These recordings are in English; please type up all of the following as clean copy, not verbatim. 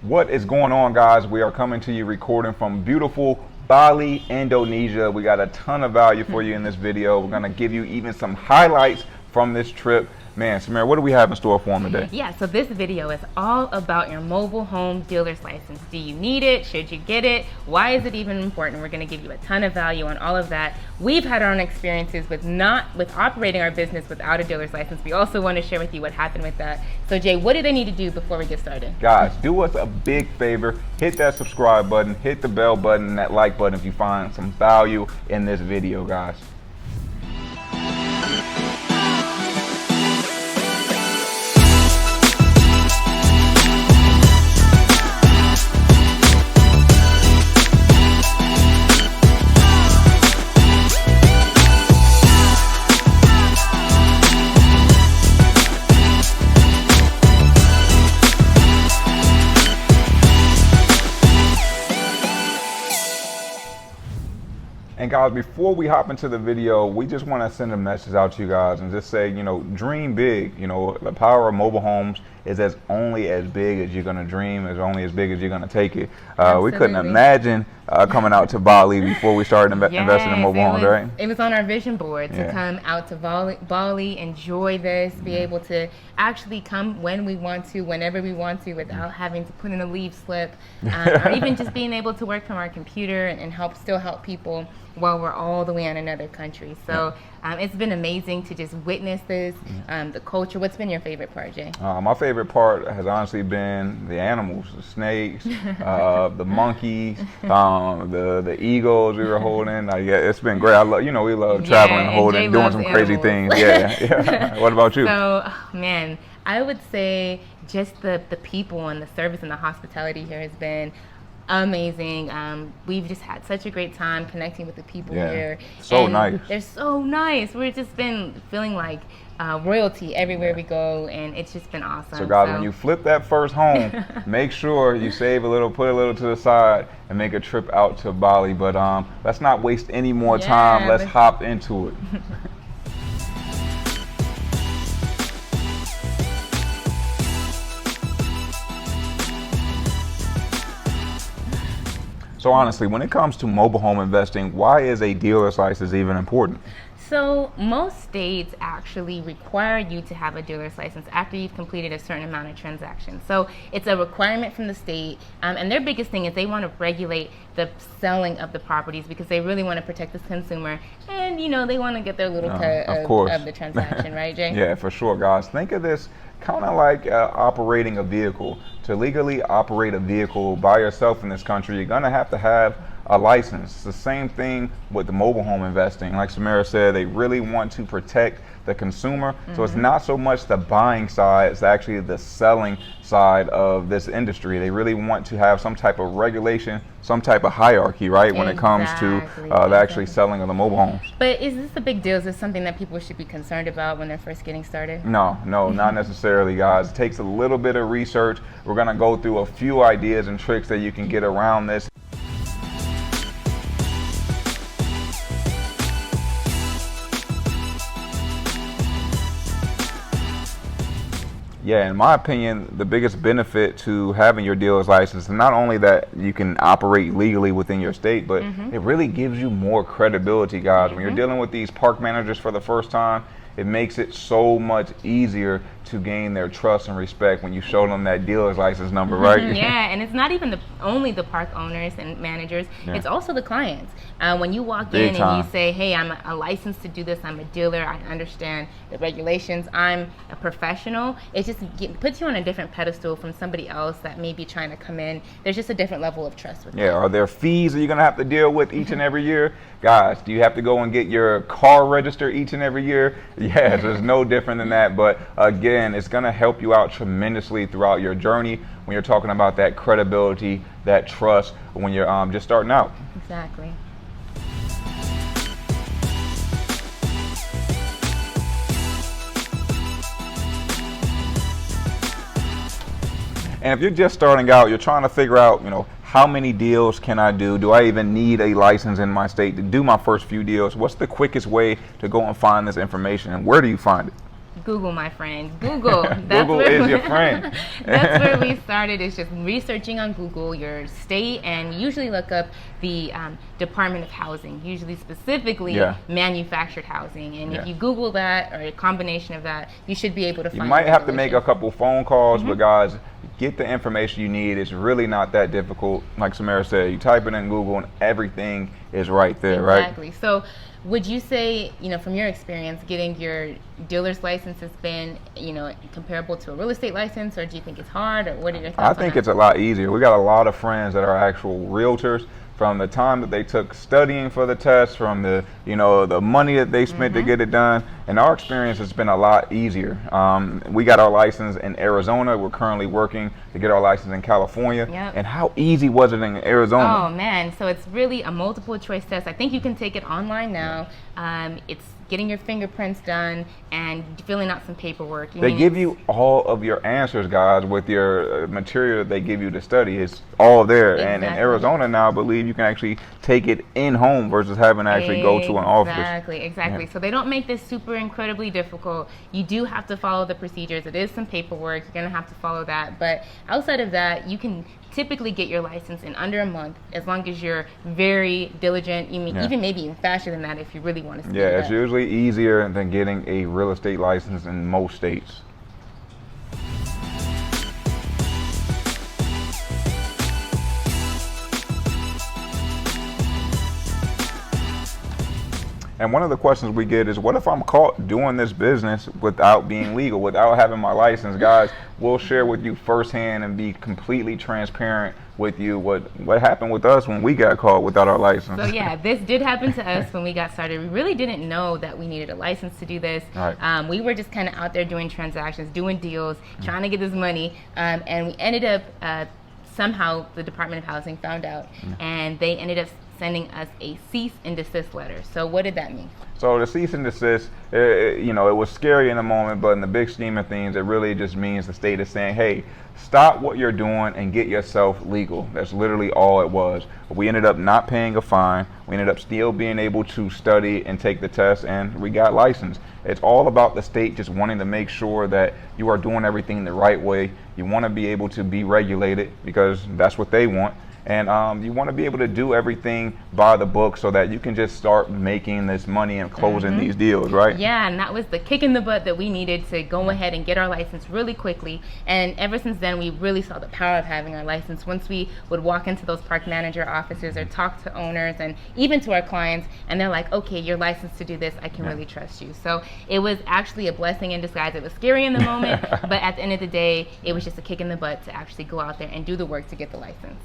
What is going on, guys? We are coming to you recording from beautiful Bali, Indonesia. We got a ton of value for you in this video. We're going to give you even some highlights from this trip. Man, Samira, what do we have in store for them today? Yeah, so this video is all about your mobile home dealer's license. Do you need it? Should you get it? Why is it even important? We're going to give you a ton of value on all of that. We've had our own experiences with operating our business without a dealer's license. We also want to share with you what happened with that. So Jay, what do they need to do before we get started? Guys, do us a big favor. Hit that subscribe button, hit the bell button, and that like button if you find some value in this video, guys. And guys, before we hop into the video, we just want to send a message out to you guys and just say, dream big. The power of mobile homes is only as big as you're going to dream, is only as big as you're going to take it. We couldn't imagine coming out to Bali before we started investing in mobile homes, right? It was on our vision board to come out to Bali, enjoy this, be able to actually come when we want to, whenever we want to, without having to put in a leave slip, or even just being able to work from our computer and still help people while we're all the way in another country. So it's been amazing to just witness this, the culture. What's been your favorite part, Jay? My favorite part has honestly been the animals, the snakes, the monkeys, the eagles we were holding. It's been great. I love, we love traveling, holding, doing some crazy things. Yeah. What about you? So, man, I would say just the people and the service and the hospitality here has been amazing. We've just had such a great time connecting with the people here. So nice. They're so nice. We've just been feeling like royalty everywhere we go, and it's just been awesome. So guys, when you flip that first home, make sure you save a little, put a little to the side, and make a trip out to Bali. But let's not waste any more time. Let's hop into it. So honestly, when it comes to mobile home investing, why is a dealer's license even important? So most states actually require you to have a dealer's license after you've completed a certain amount of transactions. So it's a requirement from the state, and their biggest thing is they want to regulate the selling of the properties because they really want to protect the consumer, and they want to get their little cut of the transaction, right, Jay? Yeah, for sure, guys. Think of this kind of like operating a vehicle. To legally operate a vehicle by yourself in this country, you're gonna have to have a license. It's the same thing with the mobile home investing. Like Samira said, they really want to protect the consumer. So it's not so much the buying side, it's actually the selling side of this industry. They really want to have some type of regulation, some type of hierarchy, right, when it comes to the actually selling of the mobile homes. But is this a big deal? Is this something that people should be concerned about when they're first getting started? No, not necessarily, guys. It takes a little bit of research. We're gonna go through a few ideas and tricks that you can get around this. Yeah, in my opinion, the biggest benefit to having your dealer's license is not only that you can operate legally within your state, but it really gives you more credibility, guys. When you're dealing with these park managers for the first time, it makes it so much easier to gain their trust and respect when you show them that dealer's license number, right? Yeah, and it's not even only the park owners and managers, it's also the clients. When you walk in and you say, hey, I'm a licensed to do this, I'm a dealer, I understand the regulations, I'm a professional, it just puts you on a different pedestal from somebody else that may be trying to come in. There's just a different level of trust with are there fees that you're going to have to deal with each and every year? Guys, do you have to go and get your car registered each and every year? Yes, there's no different than that. But again, it's going to help you out tremendously throughout your journey when you're talking about that credibility, that trust when you're just starting out. Exactly. And if you're just starting out, you're trying to figure out, how many deals can I do? Do I even need a license in my state to do my first few deals? What's the quickest way to go and find this information, and where do you find it? Google, my friend. Google. Google is your friend. That's where we started, is just researching on Google your state, and usually look up the Department of Housing, usually specifically manufactured housing. And if you Google that, or a combination of that, you should be able to find. You might have to make a couple phone calls, but guys, get the information you need. It's really not that difficult. Like Samara said, you type it in Google and everything is right there, right? Exactly. So would you say, from your experience, getting your dealer's license has been, comparable to a real estate license, or do you think it's hard, or what are your thoughts? I think it's a lot easier. We got a lot of friends that are actual realtors. From the time that they took studying for the test, from the the money that they spent to get it done, and our experience has been a lot easier. We got our license in Arizona. We're currently working to get our license in California. And how easy was it in Arizona? Oh man, so it's really a multiple choice test. I think you can take it online now. It's getting your fingerprints done and filling out some paperwork. They give you all of your answers, guys, with your material that they give you to study. It's all there. And in Arizona now, I believe you can actually take it in home versus having to actually go to an office. Exactly. So they don't make this super incredibly difficult. You do have to follow the procedures. It is some paperwork. You're going to have to follow that. But outside of that, you can typically get your license in under a month, as long as you're very diligent. Even maybe even faster than that if you really want to speed it up. It's usually easier than getting a real estate license in most states. And one of the questions we get is, what if I'm caught doing this business without being legal, without having my license? Guys, we'll share with you firsthand and be completely transparent with you what happened with us when we got caught without our license. So this did happen to us when we got started. We really didn't know that we needed a license to do this. We were just kind of out there doing transactions, doing deals, trying to get this money, and we ended up somehow the Department of Housing found out, and they ended up sending us a cease and desist letter. So what did that mean? So the cease and desist, it was scary in the moment, but in the big scheme of things, it really just means the state is saying, hey, stop what you're doing and get yourself legal. That's literally all it was. We ended up not paying a fine. We ended up still being able to study and take the test, and we got licensed. It's all about the state just wanting to make sure that you are doing everything the right way. You want to be able to be regulated because that's what they want. And you want to be able to do everything by the book so that you can just start making this money and closing these deals, right? Yeah, and that was the kick in the butt that we needed to go ahead and get our license really quickly. And ever since then, we really saw the power of having our license. Once we would walk into those park manager offices or talk to owners and even to our clients, and they're like, okay, you're licensed to do this. I can really trust you. So it was actually a blessing in disguise. It was scary in the moment, but at the end of the day, it was just a kick in the butt to actually go out there and do the work to get the license.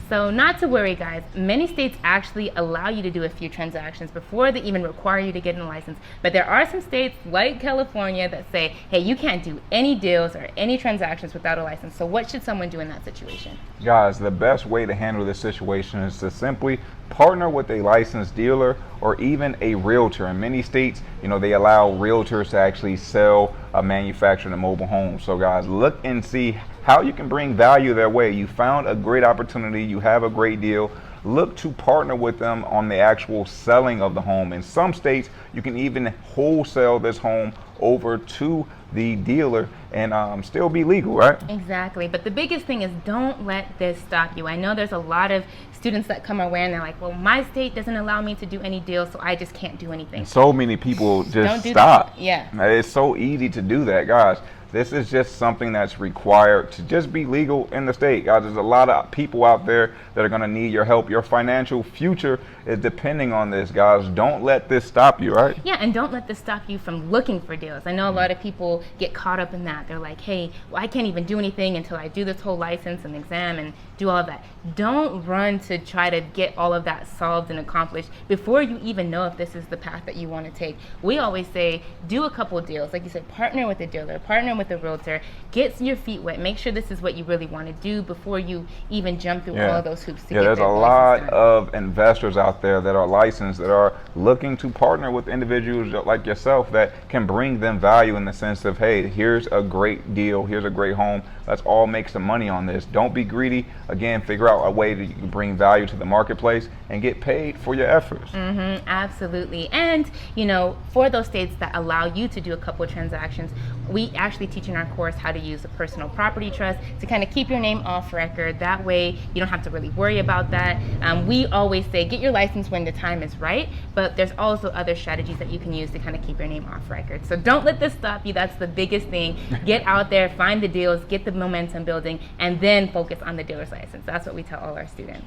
So not to worry, guys. Many states actually allow you to do a few transactions before they even require you to get a license. But there are some states like California that say, hey, you can't do any deals or any transactions without a license. So what should someone do in that situation? Guys, the best way to handle this situation is to simply partner with a licensed dealer or even a realtor. In many states, they allow realtors to actually sell a manufactured and mobile home. So guys, look and see how you can bring value their way. You found a great opportunity, you have a great deal. Look to partner with them on the actual selling of the home. In some states, you can even wholesale this home over to the dealer and still be legal, right? Exactly. But the biggest thing is, don't let this stop you. I know there's a lot of students that come our way and they're like, well, my state doesn't allow me to do any deals, so I just can't do anything. And so many people just stop. It's so easy to do that, guys. This is just something that's required to just be legal in the state. Guys, there's a lot of people out there that are going to need your help. Your financial future is depending on this, guys. Don't let this stop you, right? Yeah, and don't let this stop you from looking for deals. I know a lot of people get caught up in that. They're like, hey, well, I can't even do anything until I do this whole license and exam and do all of that. Don't run to try to get all of that solved and accomplished before you even know if this is the path that you want to take. We always say, do a couple deals. Like you said, partner with a dealer, partner with with a realtor, get your feet wet, make sure this is what you really want to do before you even jump through all of those hoops to get there's a that lot license done. of investors out there that are licensed, that are looking to partner with individuals like yourself that can bring them value in the sense of, hey, here's a great deal, here's a great home, let's all make some money on this. Don't be greedy. Again, figure out a way that you can bring value to the marketplace and get paid for your efforts. Absolutely. And, you know, for those states that allow you to do a couple of transactions, we actually teach in our course how to use a personal property trust to kind of keep your name off record. That way you don't have to really worry about that. We always say get your license when the time is right, but there's also other strategies that you can use to kind of keep your name off record. So don't let this stop you. That's the biggest thing. Get out there, find the deals, get the momentum building, and then focus on the dealer's license. That's what we tell all our students.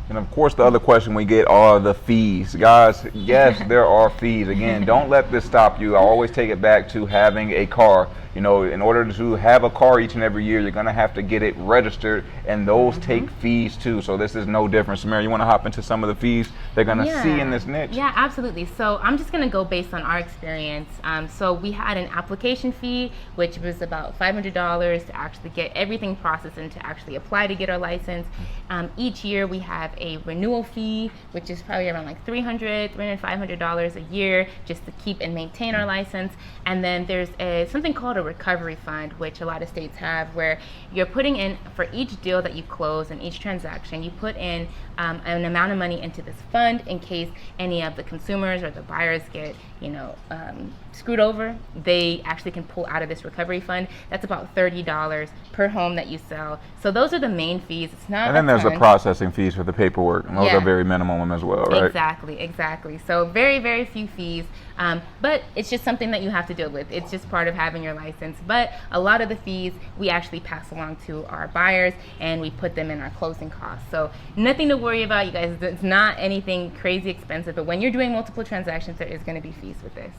And of course, the other question we get are the fees. Guys, yes, there are fees. Again, don't let this stop you. I always take it back to having a car. You know, in order to have a car each and every year, you're going to have to get it registered, and those take fees too. So this is no different. Samara, you want to hop into some of the fees they're going to see in this niche? Yeah, absolutely. So I'm just going to go based on our experience. So we had an application fee, which was about $500 to actually get everything processed and to actually apply to get our license. Each year we have a renewal fee, which is probably around like $500 a year just to keep and maintain our license. And then there's something called a recovery fund, which a lot of states have, where you're putting in for each deal that you close and each transaction, you put in an amount of money into this fund in case any of the consumers or the buyers get, you know, screwed over. They actually can pull out of this recovery fund. That's about $30 per home that you sell. So those are the main fees. It's not. And then there's the processing fees for the paperwork, and those are very minimum as well, right? Exactly. So very, very few fees, but it's just something that you have to deal with. It's just part of having your license. But a lot of the fees we actually pass along to our buyers, and we put them in our closing costs. So nothing to worry about, you guys. It's not anything crazy expensive, but when you're doing multiple transactions, there is going to be fees with this.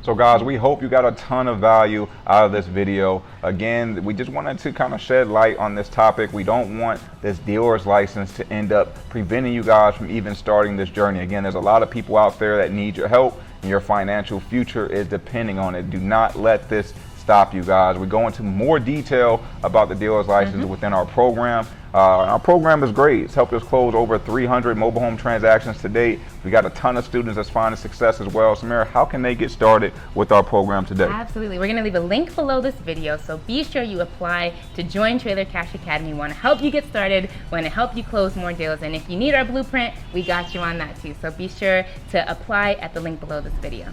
So guys, we hope you got a ton of value out of this video. Again, we just wanted to kind of shed light on this topic. We don't want this dealer's license to end up preventing you guys from even starting this journey. Again, there's a lot of people out there that need your help, and your financial future is depending on it. Do not let this stop you guys. We go into more detail about the dealer's license within our program. Our program is great. It's helped us close over 300 mobile home transactions to date. We got a ton of students that's finding success as well. Samara, how can they get started with our program today? Absolutely. We're going to leave a link below this video, so be sure you apply to join Trailer Cash Academy. We want to help you get started. We want to help you close more deals, and if you need our blueprint, we got you on that too. So be sure to apply at the link below this video.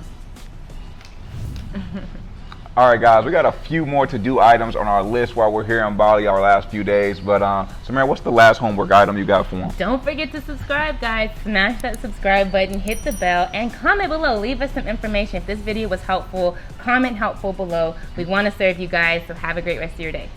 All right, guys, we got a few more to-do items on our list while we're here in Bali our last few days. But Samara, what's the last homework item you got for them? Don't forget to subscribe, guys. Smash that subscribe button, hit the bell, and comment below. Leave us some information. If this video was helpful, comment helpful below. We want to serve you guys, so have a great rest of your day.